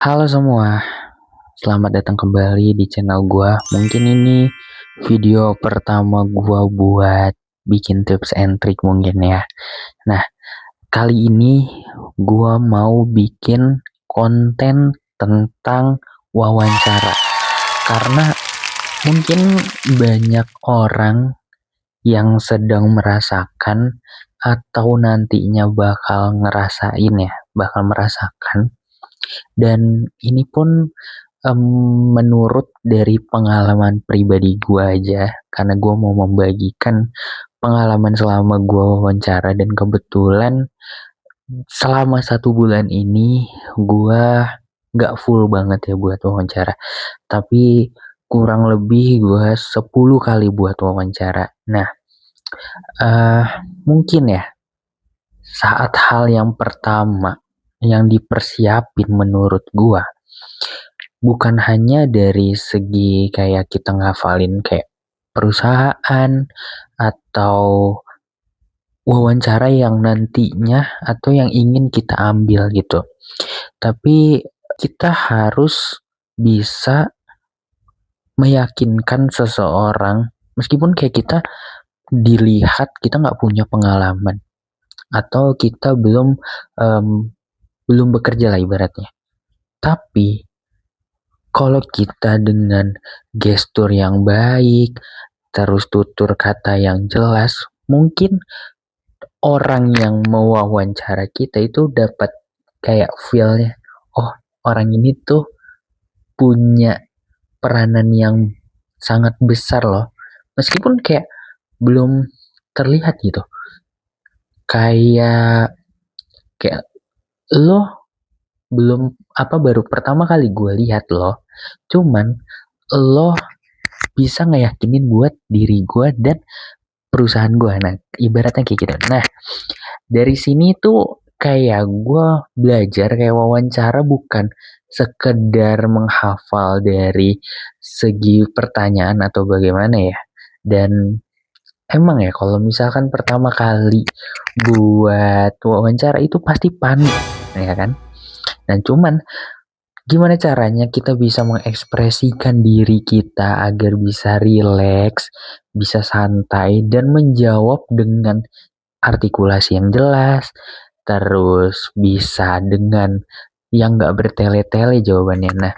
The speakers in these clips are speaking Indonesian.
Halo semua, selamat datang kembali di channel gua. Mungkin ini video pertama gua buat bikin tips and trick mungkin ya. Nah, kali ini gua mau bikin konten tentang wawancara. Karena mungkin banyak orang yang sedang merasakan atau nantinya bakal merasakan. Dan ini pun menurut dari pengalaman pribadi gue aja, karena gue mau membagikan pengalaman selama gue wawancara. Dan kebetulan selama 1 bulan ini gue gak full banget ya buat wawancara, tapi kurang lebih gue 10 kali buat wawancara. Nah, mungkin ya saat hal yang pertama yang dipersiapin menurut gue bukan hanya dari segi kayak kita ngafalin kayak perusahaan atau wawancara yang nantinya atau yang ingin kita ambil gitu. Tapi kita harus bisa meyakinkan seseorang meskipun kayak kita dilihat kita nggak punya pengalaman atau kita belum bekerja lah ibaratnya. Tapi kalau kita dengan gestur yang baik, terus tutur kata yang jelas, mungkin orang yang mewawancara kita itu dapat kayak feel-nya, oh orang ini tuh punya peranan yang sangat besar loh. Meskipun kayak belum terlihat gitu. Kayak lo baru pertama kali gue lihat lo, cuman lo bisa ngeyakinin buat diri gue dan perusahaan gue. Nah, ibaratnya kayak gitu. Nah, dari sini tuh kayak gue belajar kayak wawancara bukan sekedar menghafal dari segi pertanyaan atau bagaimana ya. Dan emang ya kalau misalkan pertama kali buat wawancara itu pasti panik, ya kan? Dan cuman gimana caranya kita bisa mengekspresikan diri kita agar bisa rileks, bisa santai, dan menjawab dengan artikulasi yang jelas, terus bisa dengan yang gak bertele-tele jawabannya. Nah,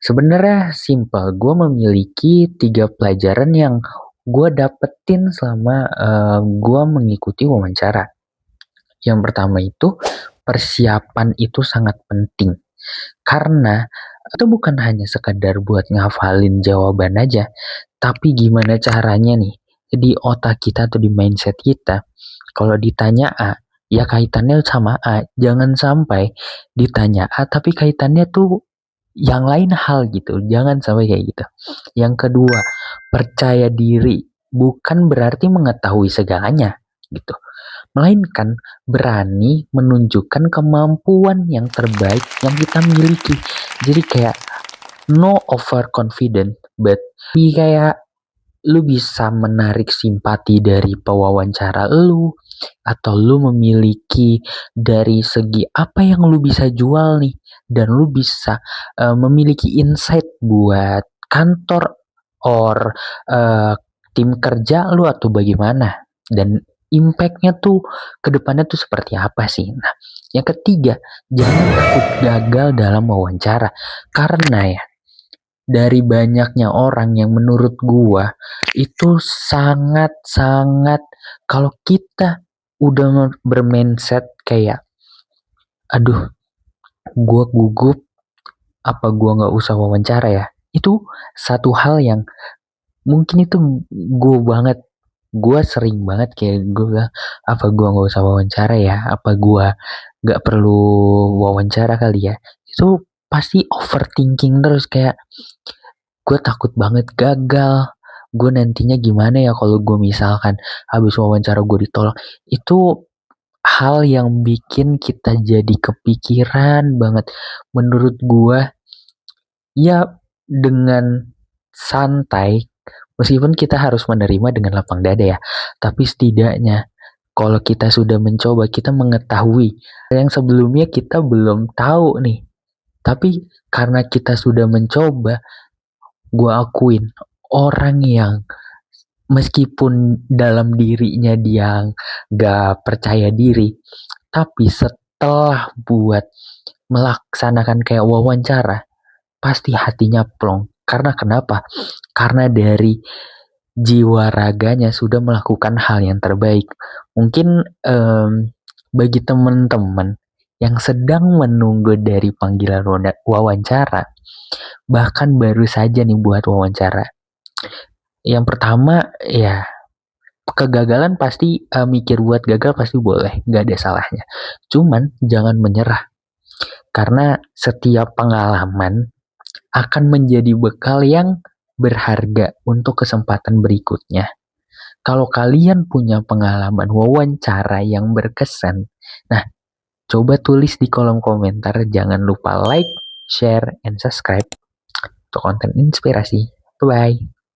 sebenarnya simpel. Gue memiliki 3 pelajaran yang gue dapetin selama gue mengikuti wawancara. Yang pertama itu, persiapan itu sangat penting. Karena itu bukan hanya sekadar buat ngafalin jawaban aja, tapi gimana caranya nih di otak kita atau di mindset kita. Kalau ditanya A, ya kaitannya sama A. Jangan sampai ditanya A tapi kaitannya tuh yang lain hal gitu. Jangan sampai kayak gitu. Yang kedua, percaya diri bukan berarti mengetahui segalanya gitu, melainkan berani menunjukkan kemampuan yang terbaik yang kita miliki. Jadi kayak no overconfident, but kayak lu bisa menarik simpati dari pewawancara lu, atau lu memiliki dari segi apa yang lu bisa jual nih, dan lu bisa memiliki insight buat kantor or tim kerja lu atau bagaimana, dan impact-nya tuh ke depannya tuh seperti apa sih. Nah, yang ketiga, jangan takut gagal dalam wawancara. Karena ya, dari banyaknya orang yang menurut gua itu sangat-sangat, kalau kita udah bermindset kayak aduh gua gugup, apa gua gak usah wawancara ya, itu satu hal yang mungkin itu gue sering banget kayak gue bilang, apa gue gak usah wawancara ya, apa gue gak perlu wawancara kali ya. Itu pasti overthinking terus, kayak gue takut banget gagal, gue nantinya gimana ya kalau gue misalkan habis wawancara gue ditolak. Itu hal yang bikin kita jadi kepikiran banget. Menurut gue ya, dengan santai, meskipun kita harus menerima dengan lapang dada ya, tapi setidaknya kalau kita sudah mencoba, kita mengetahui yang sebelumnya kita belum tahu nih. Tapi karena kita sudah mencoba, gue akuin orang yang meskipun dalam dirinya dia gak percaya diri, tapi setelah buat melaksanakan kayak wawancara, pasti hatinya plong. Karena kenapa? Karena dari jiwa raganya sudah melakukan hal yang terbaik. Mungkin bagi teman-teman yang sedang menunggu dari panggilan wawancara, bahkan baru saja nih buat wawancara. Yang pertama ya kegagalan pasti mikir buat gagal pasti boleh, nggak ada salahnya. Cuman jangan menyerah karena setiap pengalaman akan menjadi bekal yang berharga untuk kesempatan berikutnya. Kalau kalian punya pengalaman wawancara yang berkesan, nah coba tulis di kolom komentar. Jangan lupa like, share, and subscribe untuk konten inspirasi. Bye-bye.